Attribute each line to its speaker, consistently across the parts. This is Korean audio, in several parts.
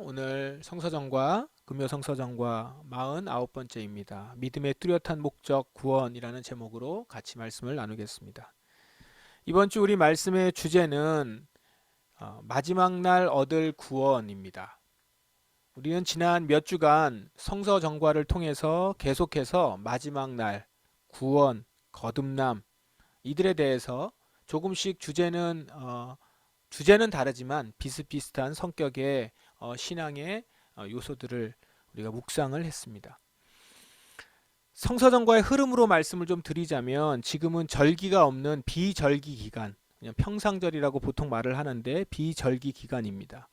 Speaker 1: 오늘 성서정과 금요 성서정과 49번째입니다. 믿음의 뚜렷한 목적 구원이라는 제목으로 같이 말씀을 나누겠습니다. 이번 주 우리 말씀의 주제는 마지막 날 얻을 구원입니다. 우리는 지난 몇 주간 성서정과를 통해서 계속해서 마지막 날, 구원, 거듭남 이들에 대해서 조금씩 주제는 다르지만 비슷비슷한 성격의 신앙의 요소들을 우리가 묵상을 했습니다. 성서정과의 흐름으로 말씀을 좀 드리자면 지금은 절기가 없는 비절기 기간, 그냥 평상절이라고 보통 말을 하는데 비절기 기간입니다.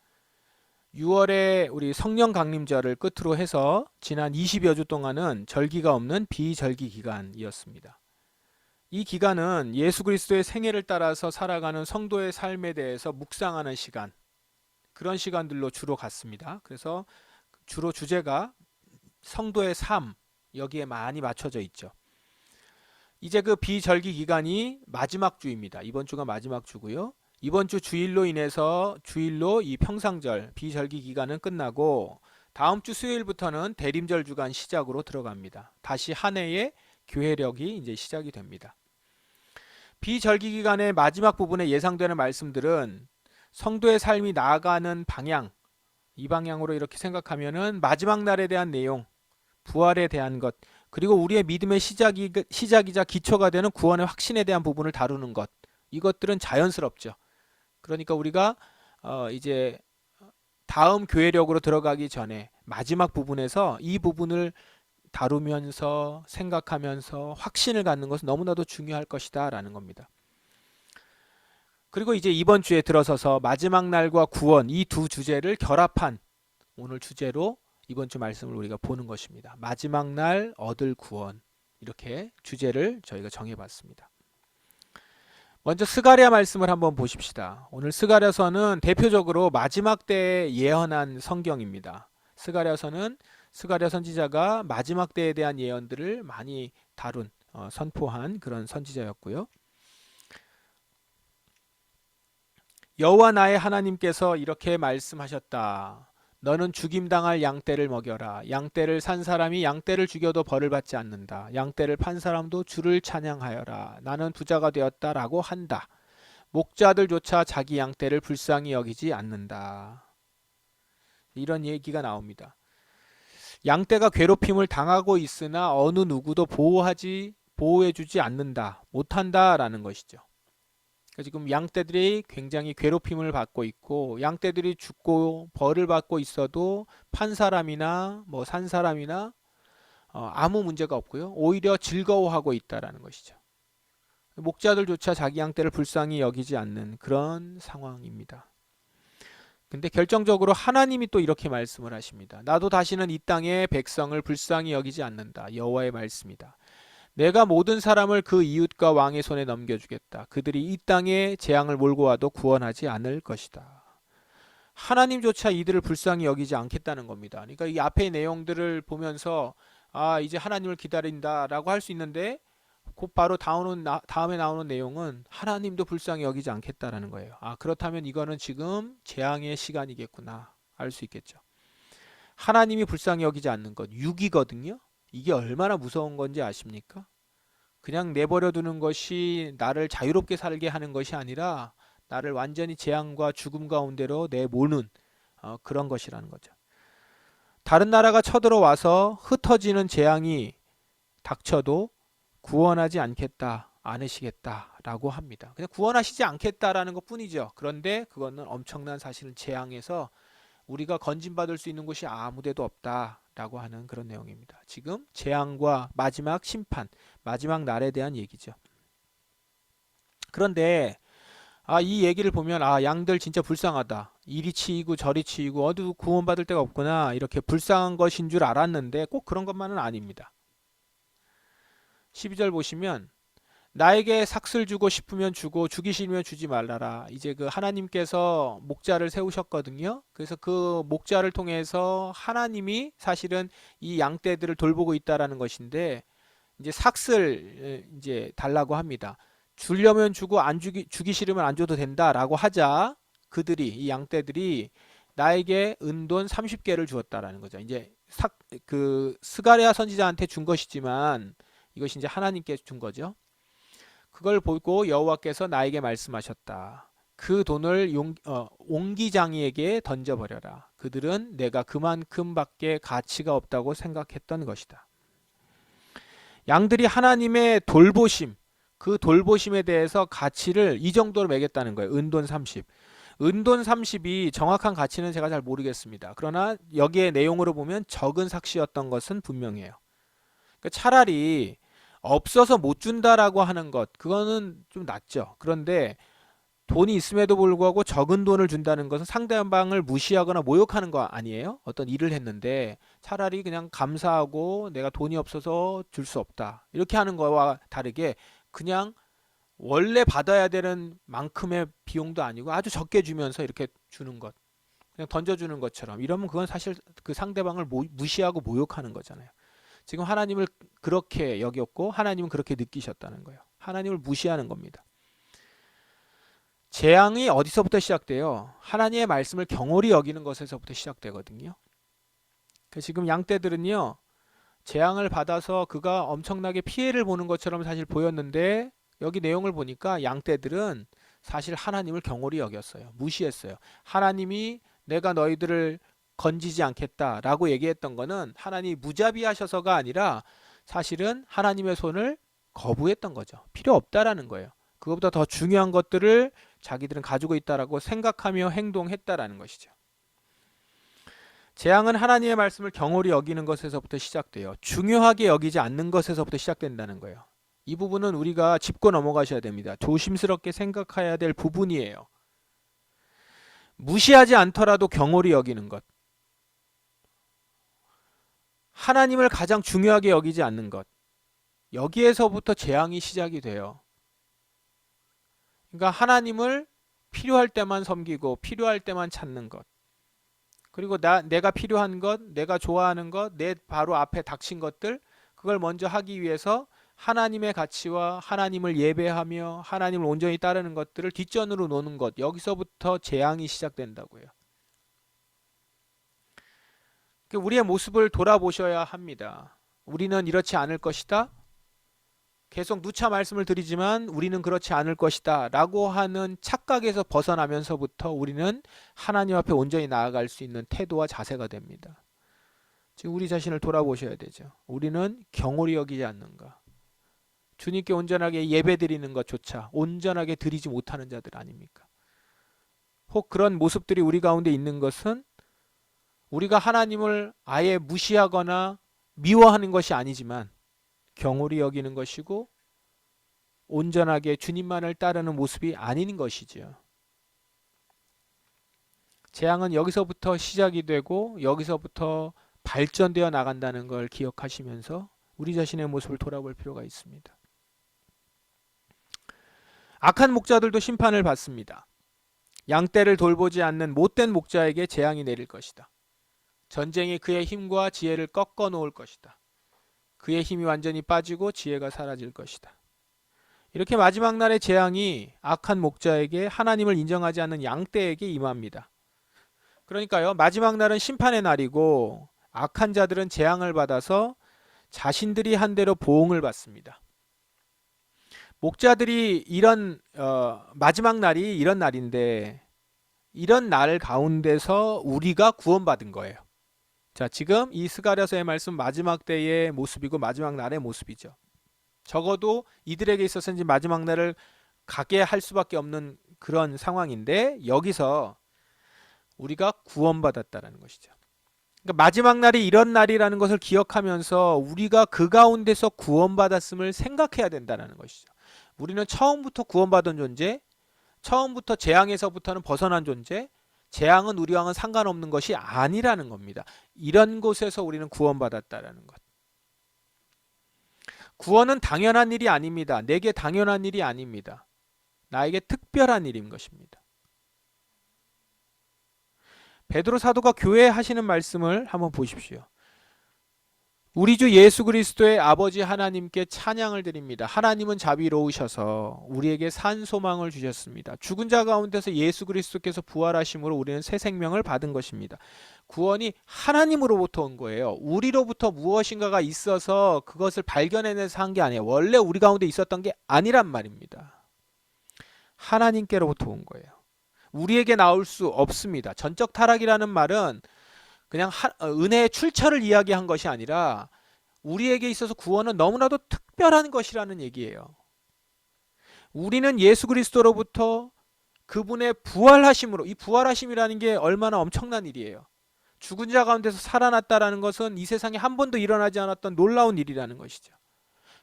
Speaker 1: 6월에 우리 성령 강림절을 끝으로 해서 지난 20여 주 동안은 절기가 없는 비절기 기간이었습니다. 이 기간은 예수 그리스도의 생애를 따라서 살아가는 성도의 삶에 대해서 묵상하는 시간, 그런 시간들로 주로 갔습니다. 그래서 주로 주제가 성도의 삶, 여기에 많이 맞춰져 있죠. 이제 그 비절기 기간이 마지막 주입니다. 이번 주가 마지막 주고요. 이번 주 주일로 인해서 주일로 이 평상절 비절기 기간은 끝나고 다음 주 수요일부터는 대림절 주간 시작으로 들어갑니다. 다시 한 해의 교회력이 이제 시작이 됩니다. 비절기 기간의 마지막 부분에 예상되는 말씀들은 성도의 삶이 나아가는 방향, 이 방향으로 이렇게 생각하면은 마지막 날에 대한 내용, 부활에 대한 것, 그리고 우리의 믿음의 시작이자 기초가 되는 구원의 확신에 대한 부분을 다루는 것, 이것들은 자연스럽죠. 그러니까 우리가 이제 다음 교회력으로 들어가기 전에 마지막 부분에서 이 부분을 다루면서 생각하면서 확신을 갖는 것은 너무나도 중요할 것이다 라는 겁니다. 그리고 이제 이번 주에 들어서서 마지막 날과 구원, 이 두 주제를 결합한 오늘 주제로 이번 주 말씀을 우리가 보는 것입니다. 마지막 날 얻을 구원, 이렇게 주제를 저희가 정해봤습니다. 먼저 스가랴 말씀을 한번 보십시다. 오늘 스가랴서는 대표적으로 마지막 때에 예언한 성경입니다. 스가랴서는 스가랴 선지자가 마지막 때에 대한 예언들을 많이 다룬 선포한 그런 선지자였고요. 여호와 나의 하나님께서 이렇게 말씀하셨다. 너는 죽임당할 양떼를 먹여라. 양떼를 산 사람이 양떼를 죽여도 벌을 받지 않는다. 양떼를 판 사람도 주를 찬양하여라. 나는 부자가 되었다라고 한다. 목자들조차 자기 양떼를 불쌍히 여기지 않는다. 이런 얘기가 나옵니다. 양떼가 괴롭힘을 당하고 있으나 어느 누구도 보호해주지 않는다, 못한다라는 것이죠. 지금 양떼들이 굉장히 괴롭힘을 받고 있고 양떼들이 죽고 벌을 받고 있어도 판 사람이나 산 사람이나 아무 문제가 없고요. 오히려 즐거워하고 있다라는 것이죠. 목자들조차 자기 양떼를 불쌍히 여기지 않는 그런 상황입니다. 근데 결정적으로 하나님이 또 이렇게 말씀을 하십니다. 나도 다시는 이 땅의 백성을 불쌍히 여기지 않는다. 여호와의 말씀이다. 내가 모든 사람을 그 이웃과 왕의 손에 넘겨주겠다. 그들이 이 땅에 재앙을 몰고 와도 구원하지 않을 것이다. 하나님조차 이들을 불쌍히 여기지 않겠다는 겁니다. 그러니까 이 앞의 내용들을 보면서 이제 하나님을 기다린다라고 할 수 있는데 곧 바로 다음에 나오는 내용은 하나님도 불쌍히 여기지 않겠다라는 거예요. 그렇다면 이거는 지금 재앙의 시간이겠구나 알 수 있겠죠. 하나님이 불쌍히 여기지 않는 것, 육이거든요. 이게 얼마나 무서운 건지 아십니까? 그냥 내버려 두는 것이 나를 자유롭게 살게 하는 것이 아니라 나를 완전히 재앙과 죽음 가운데로 내모는 그런 것이라는 거죠. 다른 나라가 쳐들어와서 흩어지는 재앙이 닥쳐도 구원하지 않으시겠다라고 합니다. 그냥 구원하시지 않겠다라는 것 뿐이죠. 그런데 그거는 엄청난 사실은 재앙에서 우리가 건진받을 수 있는 곳이 아무데도 없다라고 하는 그런 내용입니다. 지금 재앙과 마지막 심판, 마지막 날에 대한 얘기죠. 그런데 이 얘기를 보면 양들 진짜 불쌍하다. 이리 치이고 저리 치이고 어디 구원받을 데가 없구나. 이렇게 불쌍한 것인 줄 알았는데 꼭 그런 것만은 아닙니다. 12절 보시면 나에게 삭슬 주고 싶으면 주고 주기 싫으면 주지 말라라. 이제 그 하나님께서 목자를 세우셨거든요. 그래서 그 목자를 통해서 하나님이 사실은 이 양떼들을 돌보고 있다라는 것인데 이제 삭슬 이제 달라고 합니다. 주려면 주고 주기 싫으면 안 줘도 된다라고 하자 이 양떼들이 나에게 은돈 30개를 주었다라는 거죠. 이제 스가랴 선지자한테 준 것이지만 이것이 이제 하나님께 준 거죠. 그걸 보고 여호와께서 나에게 말씀하셨다. 그 돈을 옹기장이에게 던져버려라. 그들은 내가 그만큼밖에 가치가 없다고 생각했던 것이다. 양들이 하나님의 돌보심, 그 돌보심에 대해서 가치를 이 정도로 매겼다는 거예요. 은돈 30. 은돈 30이 정확한 가치는 제가 잘 모르겠습니다. 그러나 여기에 내용으로 보면 적은 삭시였던 것은 분명해요. 그러니까 차라리 없어서 못 준다라고 하는 것, 그거는 좀 낫죠. 그런데 돈이 있음에도 불구하고 적은 돈을 준다는 것은 상대방을 무시하거나 모욕하는 거 아니에요? 어떤 일을 했는데 차라리 그냥 감사하고 내가 돈이 없어서 줄 수 없다. 이렇게 하는 거와 다르게 그냥 원래 받아야 되는 만큼의 비용도 아니고 아주 적게 주면서 이렇게 주는 것. 그냥 던져주는 것처럼. 이러면 그건 사실 그 상대방을 무시하고 모욕하는 거잖아요. 지금 하나님을 그렇게 여겼고 하나님은 그렇게 느끼셨다는 거예요. 하나님을 무시하는 겁니다. 재앙이 어디서부터 시작돼요? 하나님의 말씀을 경홀히 여기는 것에서부터 시작되거든요. 지금 양떼들은요, 재앙을 받아서 그가 엄청나게 피해를 보는 것처럼 사실 보였는데 여기 내용을 보니까 양떼들은 사실 하나님을 경홀히 여겼어요. 무시했어요. 하나님이 내가 너희들을 건지지 않겠다라고 얘기했던 거는 하나님이 무자비하셔서가 아니라 사실은 하나님의 손을 거부했던 거죠. 필요 없다라는 거예요. 그것보다 더 중요한 것들을 자기들은 가지고 있다라고 생각하며 행동했다라는 것이죠. 재앙은 하나님의 말씀을 경홀히 여기는 것에서부터 시작돼요. 중요하게 여기지 않는 것에서부터 시작된다는 거예요. 이 부분은 우리가 짚고 넘어가셔야 됩니다. 조심스럽게 생각해야 될 부분이에요. 무시하지 않더라도 경홀히 여기는 것. 하나님을 가장 중요하게 여기지 않는 것. 여기에서부터 재앙이 시작이 돼요. 그러니까 하나님을 필요할 때만 섬기고 필요할 때만 찾는 것. 그리고 내가 필요한 것, 내가 좋아하는 것, 내 바로 앞에 닥친 것들, 그걸 먼저 하기 위해서 하나님의 가치와 하나님을 예배하며 하나님을 온전히 따르는 것들을 뒷전으로 놓는 것. 여기서부터 재앙이 시작된다고요. 우리의 모습을 돌아보셔야 합니다. 우리는 이렇지 않을 것이다. 계속 누차 말씀을 드리지만 우리는 그렇지 않을 것이다 라고 하는 착각에서 벗어나면서부터 우리는 하나님 앞에 온전히 나아갈 수 있는 태도와 자세가 됩니다. 지금 우리 자신을 돌아보셔야 되죠. 우리는 경홀히 여기지 않는가. 주님께 온전하게 예배 드리는 것조차 온전하게 드리지 못하는 자들 아닙니까? 혹 그런 모습들이 우리 가운데 있는 것은 우리가 하나님을 아예 무시하거나 미워하는 것이 아니지만 경홀히 여기는 것이고 온전하게 주님만을 따르는 모습이 아닌 것이죠. 재앙은 여기서부터 시작이 되고 여기서부터 발전되어 나간다는 걸 기억하시면서 우리 자신의 모습을 돌아볼 필요가 있습니다. 악한 목자들도 심판을 받습니다. 양떼를 돌보지 않는 못된 목자에게 재앙이 내릴 것이다. 전쟁이 그의 힘과 지혜를 꺾어 놓을 것이다. 그의 힘이 완전히 빠지고 지혜가 사라질 것이다. 이렇게 마지막 날의 재앙이 악한 목자에게 하나님을 인정하지 않는 양떼에게 임합니다. 그러니까요, 마지막 날은 심판의 날이고 악한 자들은 재앙을 받아서 자신들이 한 대로 보응을 받습니다. 목자들이 이런 마지막 날이 이런 날인데 이런 날 가운데서 우리가 구원받은 거예요. 자, 지금 이 스가랴서의 말씀 마지막 때의 모습이고 마지막 날의 모습이죠. 적어도 이들에게 있어서는 이제 마지막 날을 가게 할 수밖에 없는 그런 상황인데 여기서 우리가 구원받았다라는 것이죠. 그러니까 마지막 날이 이런 날이라는 것을 기억하면서 우리가 그 가운데서 구원받았음을 생각해야 된다는 것이죠. 우리는 처음부터 구원받은 존재, 처음부터 재앙에서부터는 벗어난 존재, 재앙은 우리와는 상관없는 것이 아니라는 겁니다. 이런 곳에서 우리는 구원받았다라는 것. 구원은 당연한 일이 아닙니다. 내게 당연한 일이 아닙니다. 나에게 특별한 일인 것입니다. 베드로 사도가 교회에 하시는 말씀을 한번 보십시오. 우리 주 예수 그리스도의 아버지 하나님께 찬양을 드립니다. 하나님은 자비로우셔서 우리에게 산 소망을 주셨습니다. 죽은 자 가운데서 예수 그리스도께서 부활하심으로 우리는 새 생명을 받은 것입니다. 구원이 하나님으로부터 온 거예요. 우리로부터 무엇인가가 있어서 그것을 발견해내서 한 게 아니에요. 원래 우리 가운데 있었던 게 아니란 말입니다. 하나님께로부터 온 거예요. 우리에게 나올 수 없습니다. 전적 타락이라는 말은 그냥 은혜의 출처를 이야기한 것이 아니라 우리에게 있어서 구원은 너무나도 특별한 것이라는 얘기예요. 우리는 예수 그리스도로부터 그분의 부활하심으로, 이 부활하심이라는 게 얼마나 엄청난 일이에요. 죽은 자 가운데서 살아났다라는 것은 이 세상에 한 번도 일어나지 않았던 놀라운 일이라는 것이죠.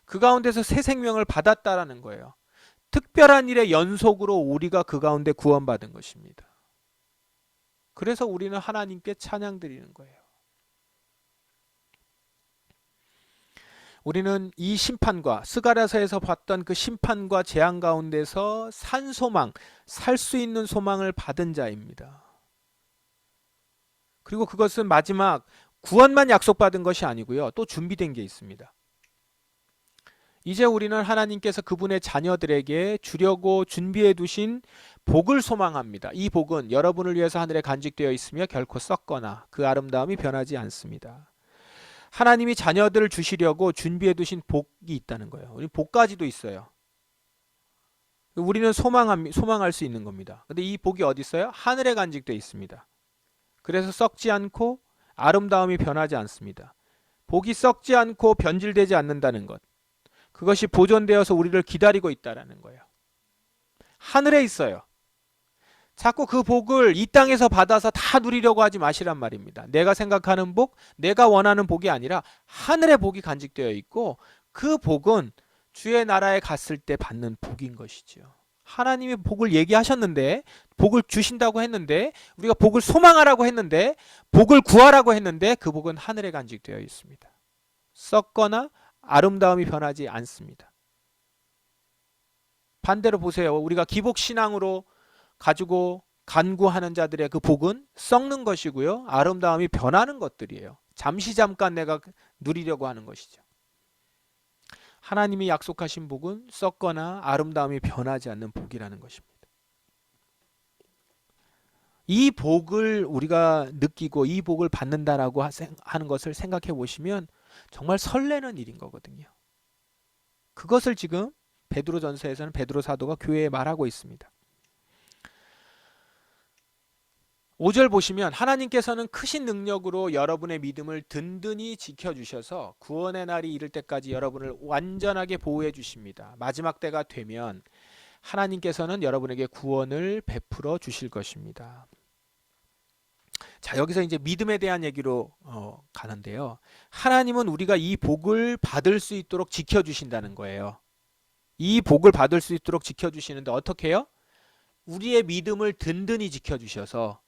Speaker 1: 그 가운데서 새 생명을 받았다라는 거예요. 특별한 일의 연속으로 우리가 그 가운데 구원받은 것입니다. 그래서 우리는 하나님께 찬양 드리는 거예요. 우리는 이 심판과 스가랴서에서 봤던 그 심판과 재앙 가운데서 산 소망, 살 수 있는 소망을 받은 자입니다. 그리고 그것은 마지막 구원만 약속받은 것이 아니고요. 또 준비된 게 있습니다. 이제 우리는 하나님께서 그분의 자녀들에게 주려고 준비해 두신 복을 소망합니다. 이 복은 여러분을 위해서 하늘에 간직되어 있으며 결코 썩거나 그 아름다움이 변하지 않습니다. 하나님이 자녀들을 주시려고 준비해 두신 복이 있다는 거예요. 우리 복까지도 있어요. 우리는 소망할 수 있는 겁니다. 근데 이 복이 어디 있어요? 하늘에 간직되어 있습니다. 그래서 썩지 않고 아름다움이 변하지 않습니다. 복이 썩지 않고 변질되지 않는다는 것. 그것이 보존되어서 우리를 기다리고 있다는 거예요. 하늘에 있어요. 자꾸 그 복을 이 땅에서 받아서 다 누리려고 하지 마시란 말입니다. 내가 생각하는 복, 내가 원하는 복이 아니라 하늘의 복이 간직되어 있고 그 복은 주의 나라에 갔을 때 받는 복인 것이죠. 하나님이 복을 얘기하셨는데, 복을 주신다고 했는데, 우리가 복을 소망하라고 했는데, 복을 구하라고 했는데 그 복은 하늘에 간직되어 있습니다. 썩거나 아름다움이 변하지 않습니다. 반대로 보세요. 우리가 기복신앙으로 가지고 간구하는 자들의 그 복은 썩는 것이고요. 아름다움이 변하는 것들이에요. 잠깐 내가 누리려고 하는 것이죠. 하나님이 약속하신 복은 썩거나 아름다움이 변하지 않는 복이라는 것입니다. 이 복을 우리가 느끼고 이 복을 받는다라고 하는 것을 생각해 보시면 정말 설레는 일인 거거든요. 그것을 지금 베드로전서에서는 베드로 사도가 교회에 말하고 있습니다. 5절 보시면 하나님께서는 크신 능력으로 여러분의 믿음을 든든히 지켜주셔서 구원의 날이 이를 때까지 여러분을 완전하게 보호해 주십니다. 마지막 때가 되면 하나님께서는 여러분에게 구원을 베풀어 주실 것입니다. 자, 여기서 이제 믿음에 대한 얘기로 가는데요. 하나님은 우리가 이 복을 받을 수 있도록 지켜주신다는 거예요. 이 복을 받을 수 있도록 지켜주시는데 어떻게 해요? 우리의 믿음을 든든히 지켜주셔서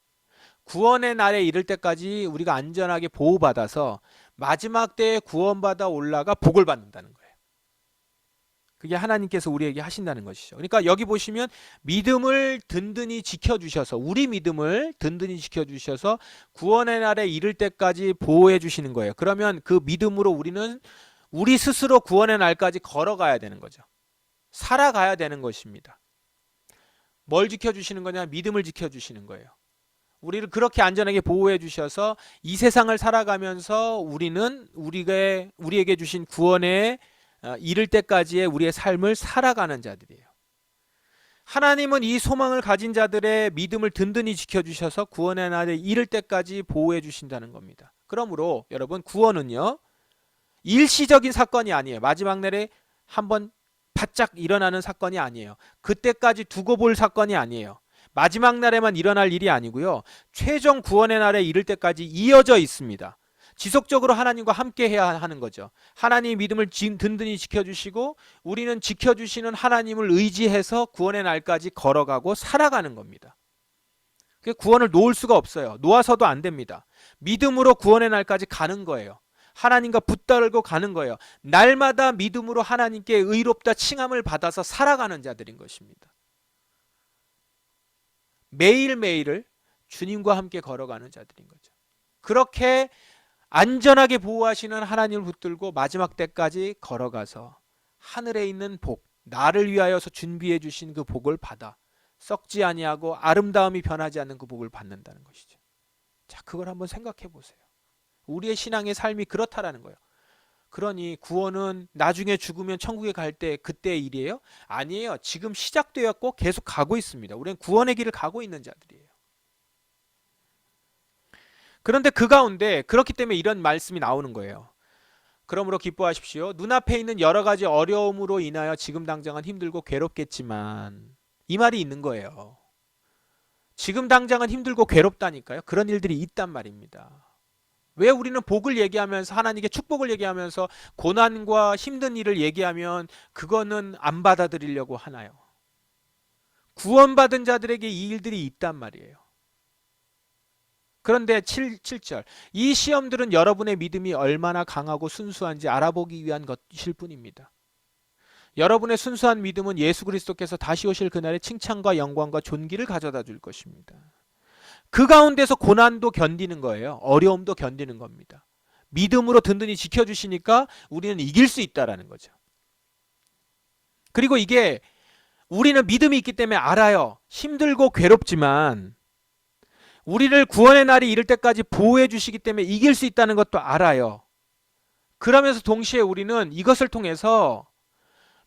Speaker 1: 구원의 날에 이를 때까지 우리가 안전하게 보호받아서 마지막 때에 구원받아 올라가 복을 받는다는 거예요. 그게 하나님께서 우리에게 하신다는 것이죠. 그러니까 여기 보시면 믿음을 든든히 지켜주셔서, 우리 믿음을 든든히 지켜주셔서 구원의 날에 이를 때까지 보호해 주시는 거예요. 그러면 그 믿음으로 우리는 우리 스스로 구원의 날까지 걸어가야 되는 거죠. 살아가야 되는 것입니다. 뭘 지켜주시는 거냐? 믿음을 지켜주시는 거예요. 우리를 그렇게 안전하게 보호해 주셔서 이 세상을 살아가면서 우리는 우리에게 주신 구원에 이를 때까지의 우리의 삶을 살아가는 자들이에요. 하나님은 이 소망을 가진 자들의 믿음을 든든히 지켜주셔서 구원의 날에 이를 때까지 보호해 주신다는 겁니다. 그러므로 여러분, 구원은요 일시적인 사건이 아니에요. 마지막 날에 한번 바짝 일어나는 사건이 아니에요. 그때까지 두고 볼 사건이 아니에요. 마지막 날에만 일어날 일이 아니고요. 최종 구원의 날에 이를 때까지 이어져 있습니다. 지속적으로 하나님과 함께 해야 하는 거죠. 하나님의 믿음을 든든히 지켜주시고 우리는 지켜주시는 하나님을 의지해서 구원의 날까지 걸어가고 살아가는 겁니다. 구원을 놓을 수가 없어요. 놓아서도 안 됩니다. 믿음으로 구원의 날까지 가는 거예요. 하나님과 붙들고 가는 거예요. 날마다 믿음으로 하나님께 의롭다 칭함을 받아서 살아가는 자들인 것입니다. 매일매일을 주님과 함께 걸어가는 자들인 거죠. 그렇게 안전하게 보호하시는 하나님을 붙들고 마지막 때까지 걸어가서 하늘에 있는 복, 나를 위하여서 준비해 주신 그 복을 받아 썩지 아니하고 아름다움이 변하지 않는 그 복을 받는다는 것이죠. 자, 그걸 한번 생각해 보세요. 우리의 신앙의 삶이 그렇다라는 거예요. 그러니 구원은 나중에 죽으면 천국에 갈 때 그때의 일이에요? 아니에요. 지금 시작되었고 계속 가고 있습니다. 우리는 구원의 길을 가고 있는 자들이에요. 그런데 그 가운데 그렇기 때문에 이런 말씀이 나오는 거예요. 그러므로 기뻐하십시오. 눈앞에 있는 여러 가지 어려움으로 인하여 지금 당장은 힘들고 괴롭겠지만, 이 말이 있는 거예요. 지금 당장은 힘들고 괴롭다니까요. 그런 일들이 있단 말입니다. 왜 우리는 복을 얘기하면서, 하나님께 축복을 얘기하면서 고난과 힘든 일을 얘기하면 그거는 안 받아들이려고 하나요? 구원받은 자들에게 이 일들이 있단 말이에요. 그런데 7절, 이 시험들은 여러분의 믿음이 얼마나 강하고 순수한지 알아보기 위한 것일 뿐입니다. 여러분의 순수한 믿음은 예수 그리스도께서 다시 오실 그날의 칭찬과 영광과 존귀를 가져다 줄 것입니다. 그 가운데서 고난도 견디는 거예요. 어려움도 견디는 겁니다. 믿음으로 든든히 지켜주시니까 우리는 이길 수 있다라는 거죠. 그리고 이게 우리는 믿음이 있기 때문에 알아요. 힘들고 괴롭지만 우리를 구원의 날이 이를 때까지 보호해 주시기 때문에 이길 수 있다는 것도 알아요. 그러면서 동시에 우리는 이것을 통해서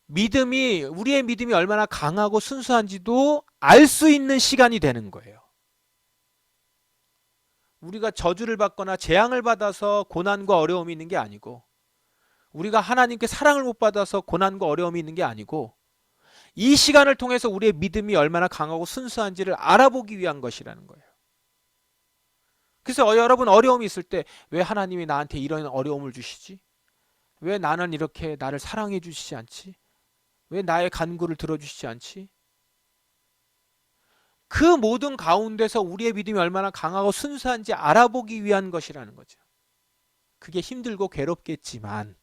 Speaker 1: 우리의 믿음이 얼마나 강하고 순수한지도 알 수 있는 시간이 되는 거예요. 우리가 저주를 받거나 재앙을 받아서 고난과 어려움이 있는 게 아니고, 우리가 하나님께 사랑을 못 받아서 고난과 어려움이 있는 게 아니고, 이 시간을 통해서 우리의 믿음이 얼마나 강하고 순수한지를 알아보기 위한 것이라는 거예요. 그래서 여러분, 어려움이 있을 때 왜 하나님이 나한테 이런 어려움을 주시지? 왜 나는 이렇게 나를 사랑해 주시지 않지? 왜 나의 간구를 들어주시지 않지? 그 모든 가운데서 우리의 믿음이 얼마나 강하고 순수한지 알아보기 위한 것이라는 거죠. 그게 힘들고 괴롭겠지만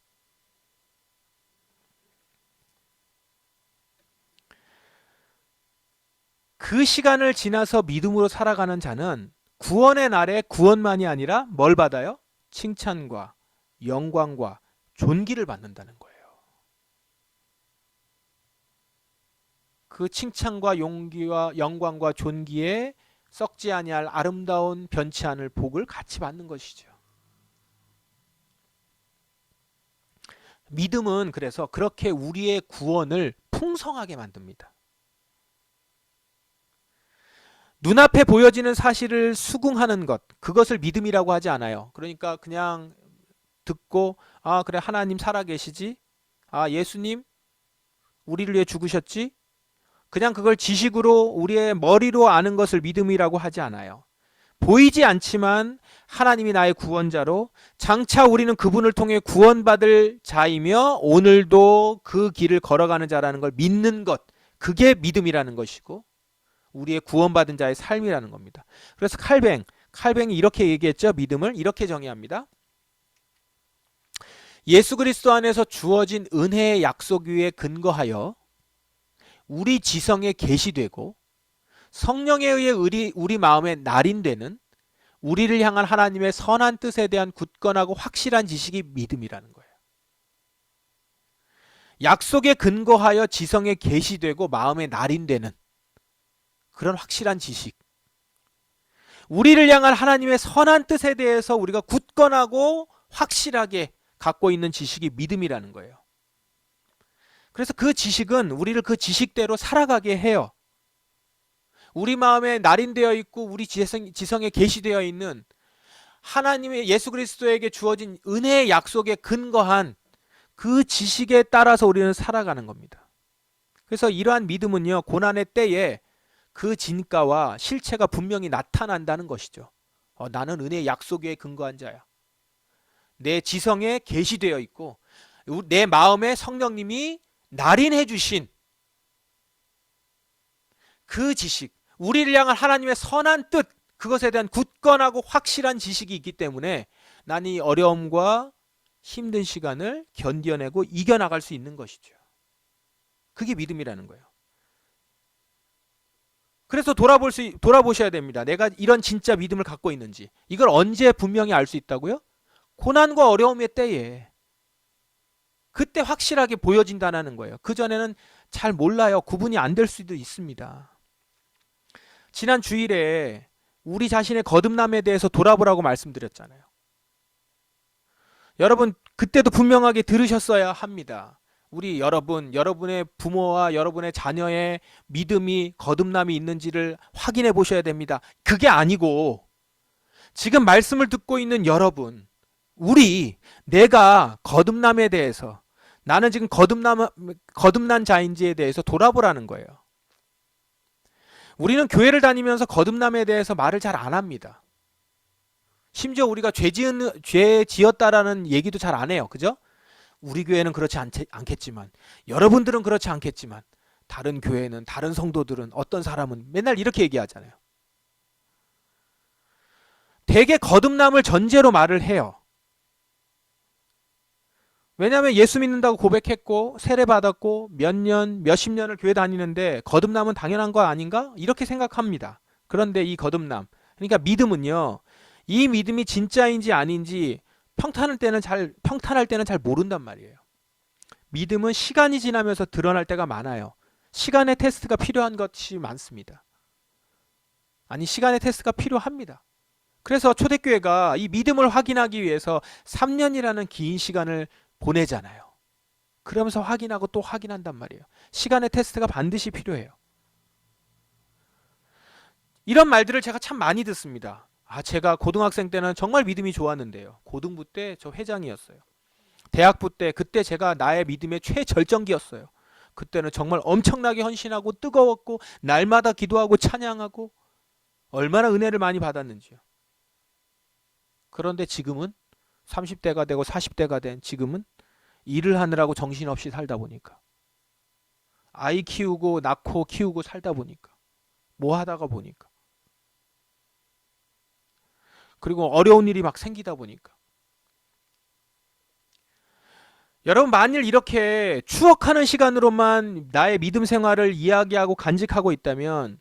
Speaker 1: 그 시간을 지나서 믿음으로 살아가는 자는 구원의 날에 구원만이 아니라 뭘 받아요? 칭찬과 영광과 존귀를 받는다는 거예요. 그 칭찬과 용기와 영광과 존귀에 썩지 아니할 아름다운 변치 않을 복을 같이 받는 것이죠. 믿음은 그래서 그렇게 우리의 구원을 풍성하게 만듭니다. 눈앞에 보여지는 사실을 수긍하는 것, 그것을 믿음이라고 하지 않아요. 그러니까 그냥 듣고, 아, 그래, 하나님 살아계시지? 아, 예수님 우리를 위해 죽으셨지? 그냥 그걸 지식으로 우리의 머리로 아는 것을 믿음이라고 하지 않아요. 보이지 않지만 하나님이 나의 구원자로, 장차 우리는 그분을 통해 구원받을 자이며 오늘도 그 길을 걸어가는 자라는 걸 믿는 것, 그게 믿음이라는 것이고 우리의 구원받은 자의 삶이라는 겁니다. 그래서 칼뱅이 이렇게 얘기했죠. 믿음을 이렇게 정의합니다. 예수 그리스도 안에서 주어진 은혜의 약속 위에 근거하여 우리 지성에 계시되고 성령에 의해 우리 마음에 날인되는 우리를 향한 하나님의 선한 뜻에 대한 굳건하고 확실한 지식이 믿음이라는 거예요. 약속에 근거하여 지성에 계시되고 마음에 날인되는 그런 확실한 지식, 우리를 향한 하나님의 선한 뜻에 대해서 우리가 굳건하고 확실하게 갖고 있는 지식이 믿음이라는 거예요. 그래서 그 지식은 우리를 그 지식대로 살아가게 해요. 우리 마음에 날인되어 있고 우리 지성에 계시되어 있는 하나님의 예수 그리스도에게 주어진 은혜의 약속에 근거한 그 지식에 따라서 우리는 살아가는 겁니다. 그래서 이러한 믿음은요, 고난의 때에 그 진가와 실체가 분명히 나타난다는 것이죠. 나는 은혜의 약속에 근거한 자야. 내 지성에 계시되어 있고 내 마음에 성령님이 날인해 주신 그 지식, 우리를 향한 하나님의 선한 뜻, 그것에 대한 굳건하고 확실한 지식이 있기 때문에 난 이 어려움과 힘든 시간을 견뎌내고 이겨나갈 수 있는 것이죠. 그게 믿음이라는 거예요. 그래서 돌아보셔야 됩니다. 내가 이런 진짜 믿음을 갖고 있는지. 이걸 언제 분명히 알 수 있다고요? 고난과 어려움의 때에 그때 확실하게 보여진다는 거예요. 그전에는 잘 몰라요. 구분이 안 될 수도 있습니다. 지난 주일에 우리 자신의 거듭남에 대해서 돌아보라고 말씀드렸잖아요. 여러분 그때도 분명하게 들으셨어야 합니다. 우리 여러분의 부모와 여러분의 자녀의 믿음이 거듭남이 있는지를 확인해 보셔야 됩니다. 그게 아니고 지금 말씀을 듣고 있는 여러분, 내가 거듭남에 대해서 나는 지금 거듭난 자인지에 대해서 돌아보라는 거예요. 우리는 교회를 다니면서 거듭남에 대해서 말을 잘 안 합니다. 심지어 우리가 죄 지었다라는 얘기도 잘 안 해요. 그죠? 우리 교회는 그렇지 않겠지만, 여러분들은 그렇지 않겠지만, 다른 교회는, 다른 성도들은, 어떤 사람은 맨날 이렇게 얘기하잖아요. 대개 거듭남을 전제로 말을 해요. 왜냐하면 예수 믿는다고 고백했고 세례받았고 몇십 년을 교회 다니는데 거듭남은 당연한 거 아닌가? 이렇게 생각합니다. 그런데 이 거듭남, 그러니까 믿음은요, 이 믿음이 진짜인지 아닌지 평탄할 때는 잘 모른단 말이에요. 믿음은 시간이 지나면서 드러날 때가 많아요. 시간의 테스트가 필요한 것이 많습니다. 아니, 시간의 테스트가 필요합니다. 그래서 초대교회가 이 믿음을 확인하기 위해서 3년이라는 긴 시간을 보내잖아요. 그러면서 확인하고 또 확인한단 말이에요. 시간의 테스트가 반드시 필요해요. 이런 말들을 제가 참 많이 듣습니다. 제가 고등학생 때는 정말 믿음이 좋았는데요. 고등부 때 저 회장이었어요. 대학부 때 그때 제가 나의 믿음의 최절정기였어요. 그때는 정말 엄청나게 헌신하고 뜨거웠고 날마다 기도하고 찬양하고 얼마나 은혜를 많이 받았는지요. 그런데 지금은 30대가 되고 40대가 된 지금은 일을 하느라고 정신없이 살다 보니까, 아이 키우고 낳고 키우고 살다 보니까, 뭐 하다가 보니까, 그리고 어려운 일이 막 생기다 보니까, 여러분 만일 이렇게 추억하는 시간으로만 나의 믿음 생활을 이야기하고 간직하고 있다면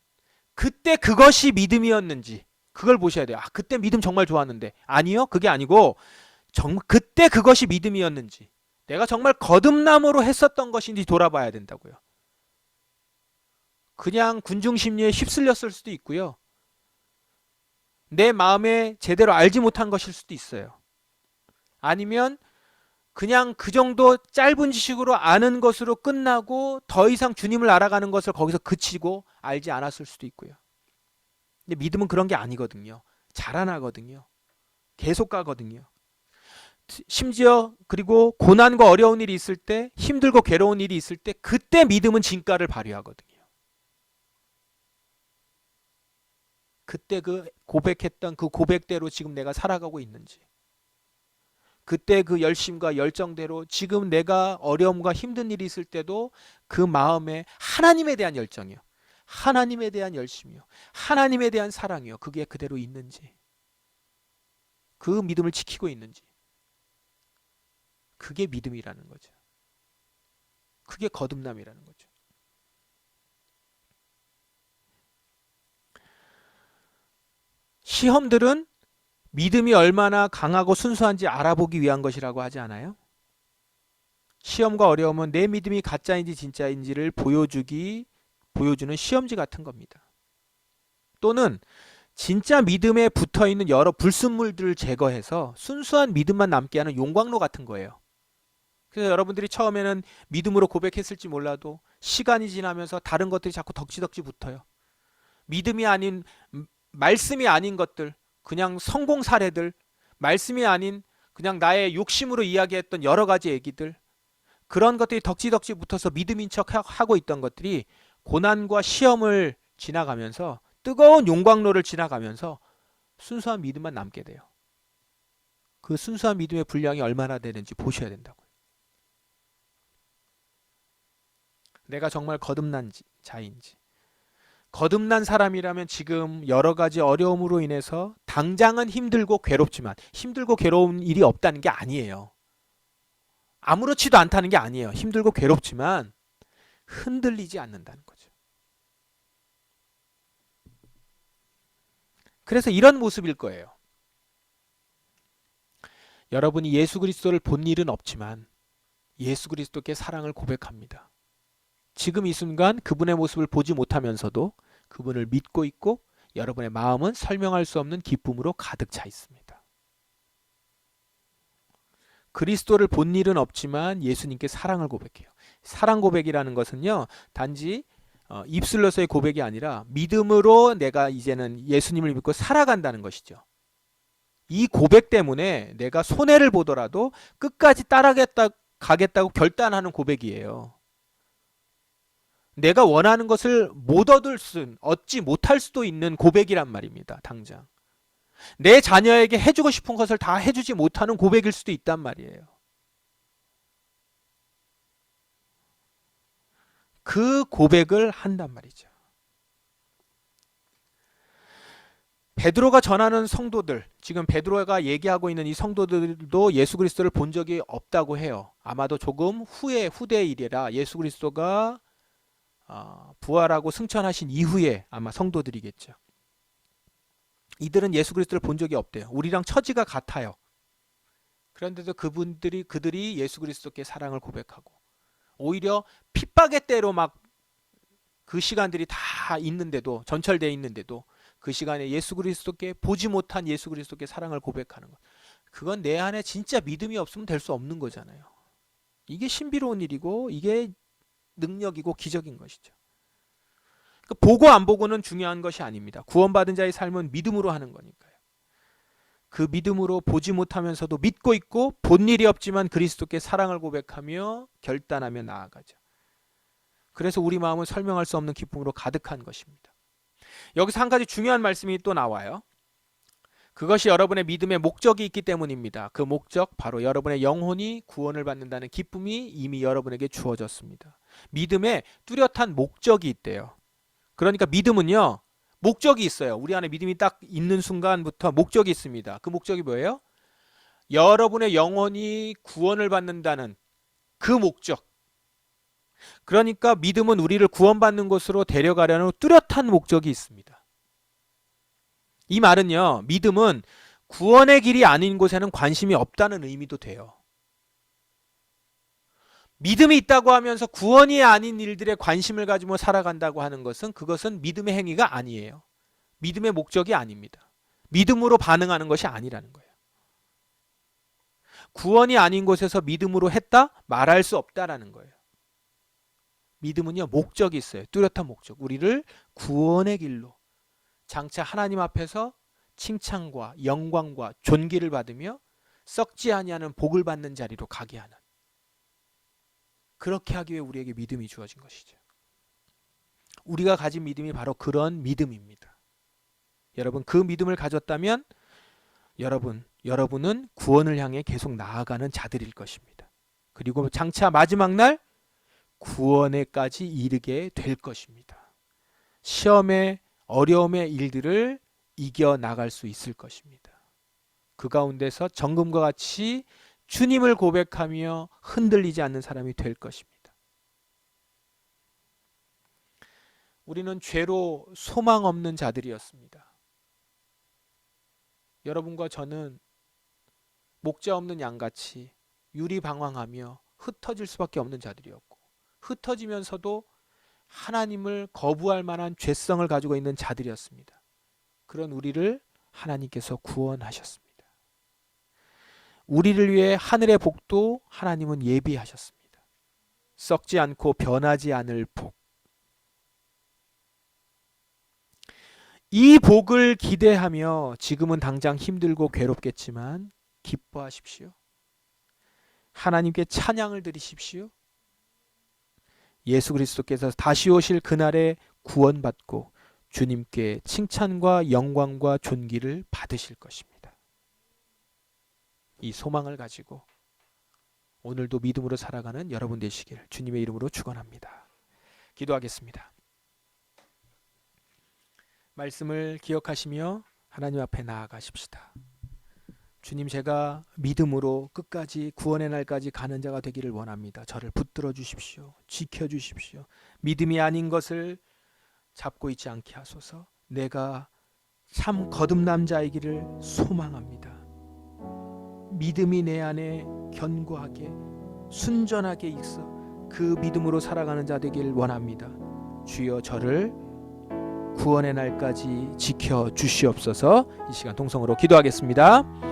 Speaker 1: 그때 그것이 믿음이었는지 그걸 보셔야 돼요. 그때 믿음 정말 좋았는데. 아니요, 그게 아니고 그때 그것이 믿음이었는지, 내가 정말 거듭남으로 했었던 것인지 돌아봐야 된다고요. 그냥 군중심리에 휩쓸렸을 수도 있고요. 내 마음에 제대로 알지 못한 것일 수도 있어요. 아니면 그냥 그 정도 짧은 지식으로 아는 것으로 끝나고 더 이상 주님을 알아가는 것을 거기서 그치고 알지 않았을 수도 있고요. 근데 믿음은 그런 게 아니거든요. 자라나거든요. 계속 가거든요. 심지어 그리고 고난과 어려운 일이 있을 때, 힘들고 괴로운 일이 있을 때 그때 믿음은 진가를 발휘하거든요. 그때 그 고백했던 그 고백대로 지금 내가 살아가고 있는지, 그때 그 열심과 열정대로 지금 내가 어려움과 힘든 일이 있을 때도 그 마음에 하나님에 대한 열정이요, 하나님에 대한 열심이요, 하나님에 대한 사랑이요, 그게 그대로 있는지, 그 믿음을 지키고 있는지, 그게 믿음이라는 거죠. 그게 거듭남이라는 거죠. 시험들은 믿음이 얼마나 강하고 순수한지 알아보기 위한 것이라고 하지 않아요? 시험과 어려움은 내 믿음이 가짜인지 진짜인지를 보여주는 시험지 같은 겁니다. 또는 진짜 믿음에 붙어있는 여러 불순물들을 제거해서 순수한 믿음만 남게 하는 용광로 같은 거예요. 그래서 여러분들이 처음에는 믿음으로 고백했을지 몰라도 시간이 지나면서 다른 것들이 자꾸 덕지덕지 붙어요. 믿음이 아닌, 말씀이 아닌 것들, 그냥 성공 사례들, 말씀이 아닌 그냥 나의 욕심으로 이야기했던 여러 가지 얘기들, 그런 것들이 덕지덕지 붙어서 믿음인 척 하고 있던 것들이 고난과 시험을 지나가면서, 뜨거운 용광로를 지나가면서 순수한 믿음만 남게 돼요. 그 순수한 믿음의 분량이 얼마나 되는지 보셔야 된다고요. 내가 정말 거듭난 자인지. 거듭난 사람이라면 지금 여러 가지 어려움으로 인해서 당장은 힘들고 괴롭지만, 힘들고 괴로운 일이 없다는 게 아니에요. 아무렇지도 않다는 게 아니에요. 힘들고 괴롭지만 흔들리지 않는다는 거죠. 그래서 이런 모습일 거예요. 여러분이 예수 그리스도를 본 일은 없지만 예수 그리스도께 사랑을 고백합니다. 지금 이 순간 그분의 모습을 보지 못하면서도 그분을 믿고 있고 여러분의 마음은 설명할 수 없는 기쁨으로 가득 차 있습니다. 그리스도를 본 일은 없지만 예수님께 사랑을 고백해요. 사랑 고백이라는 것은요, 단지 입술로서의 고백이 아니라 믿음으로 내가 이제는 예수님을 믿고 살아간다는 것이죠. 이 고백 때문에 내가 손해를 보더라도 끝까지 가겠다고 결단하는 고백이에요. 내가 원하는 것을 못 얻지 못할 수도 있는 고백이란 말입니다. 당장. 내 자녀에게 해주고 싶은 것을 다 해주지 못하는 고백일 수도 있단 말이에요. 그 고백을 한단 말이죠. 베드로가 전하는 성도들, 지금 베드로가 얘기하고 있는 이 성도들도 예수 그리스도를 본 적이 없다고 해요. 아마도 조금 후대의 일이라 예수 그리스도가 부활하고 승천하신 이후에 아마 성도들이겠죠. 이들은 예수 그리스도를 본 적이 없대요. 우리랑 처지가 같아요. 그런데도 그들이 예수 그리스도께 사랑을 고백하고 오히려 핍박의 때로 막 그 시간들이 다 있는데도, 전철되어 있는데도 그 시간에 예수 그리스도께, 보지 못한 예수 그리스도께 사랑을 고백하는 것, 그건 내 안에 진짜 믿음이 없으면 될 수 없는 거잖아요. 이게 신비로운 일이고 이게 능력이고 기적인 것이죠. 보고 안 보고는 중요한 것이 아닙니다. 구원받은 자의 삶은 믿음으로 하는 거니까요. 그 믿음으로 보지 못하면서도 믿고 있고 본 일이 없지만 그리스도께 사랑을 고백하며 결단하며 나아가죠. 그래서 우리 마음은 설명할 수 없는 기쁨으로 가득한 것입니다. 여기서 한 가지 중요한 말씀이 또 나와요. 그것이 여러분의 믿음의 목적이 있기 때문입니다. 그 목적, 바로 여러분의 영혼이 구원을 받는다는 기쁨이 이미 여러분에게 주어졌습니다. 믿음에 뚜렷한 목적이 있대요. 그러니까 믿음은요, 목적이 있어요. 우리 안에 믿음이 딱 있는 순간부터 목적이 있습니다. 그 목적이 뭐예요? 여러분의 영혼이 구원을 받는다는 그 목적. 그러니까 믿음은 우리를 구원받는 곳으로 데려가려는 뚜렷한 목적이 있습니다. 이 말은요, 믿음은 구원의 길이 아닌 곳에는 관심이 없다는 의미도 돼요. 믿음이 있다고 하면서 구원이 아닌 일들에 관심을 가지고 살아간다고 하는 것은 그것은 믿음의 행위가 아니에요. 믿음의 목적이 아닙니다. 믿음으로 반응하는 것이 아니라는 거예요. 구원이 아닌 곳에서 믿음으로 했다? 말할 수 없다라는 거예요. 믿음은요, 목적이 있어요. 뚜렷한 목적. 우리를 구원의 길로, 장차 하나님 앞에서 칭찬과 영광과 존귀를 받으며 썩지 아니하는 복을 받는 자리로 가게 하는, 그렇게 하기 위해 우리에게 믿음이 주어진 것이죠. 우리가 가진 믿음이 바로 그런 믿음입니다. 여러분, 그 믿음을 가졌다면 여러분은 구원을 향해 계속 나아가는 자들일 것입니다. 그리고 장차 마지막 날 구원에까지 이르게 될 것입니다. 시험의 어려움의 일들을 이겨나갈 수 있을 것입니다. 그 가운데서 정금과 같이 주님을 고백하며 흔들리지 않는 사람이 될 것입니다. 우리는 죄로 소망 없는 자들이었습니다. 여러분과 저는 목자 없는 양같이 유리방황하며 흩어질 수밖에 없는 자들이었고, 흩어지면서도 하나님을 거부할 만한 죄성을 가지고 있는 자들이었습니다. 그런 우리를 하나님께서 구원하셨습니다. 우리를 위해 하늘의 복도 하나님은 예비하셨습니다. 썩지 않고 변하지 않을 복. 이 복을 기대하며 지금은 당장 힘들고 괴롭겠지만 기뻐하십시오. 하나님께 찬양을 드리십시오. 예수 그리스도께서 다시 오실 그날에 구원받고 주님께 칭찬과 영광과 존귀를 받으실 것입니다. 이 소망을 가지고 오늘도 믿음으로 살아가는 여러분 되시길 주님의 이름으로 축원합니다. 기도하겠습니다. 말씀을 기억하시며 하나님 앞에 나아가십시다. 주님, 제가 믿음으로 끝까지 구원의 날까지 가는 자가 되기를 원합니다. 저를 붙들어 주십시오. 지켜 주십시오. 믿음이 아닌 것을 잡고 있지 않게 하소서. 내가 참 거듭난 자이기를 소망합니다. 믿음이 내 안에 견고하게 순전하게 있어 그 믿음으로 살아가는 자 되길 원합니다. 주여 저를 구원의 날까지 지켜 주시옵소서. 이 시간 동성으로 기도하겠습니다.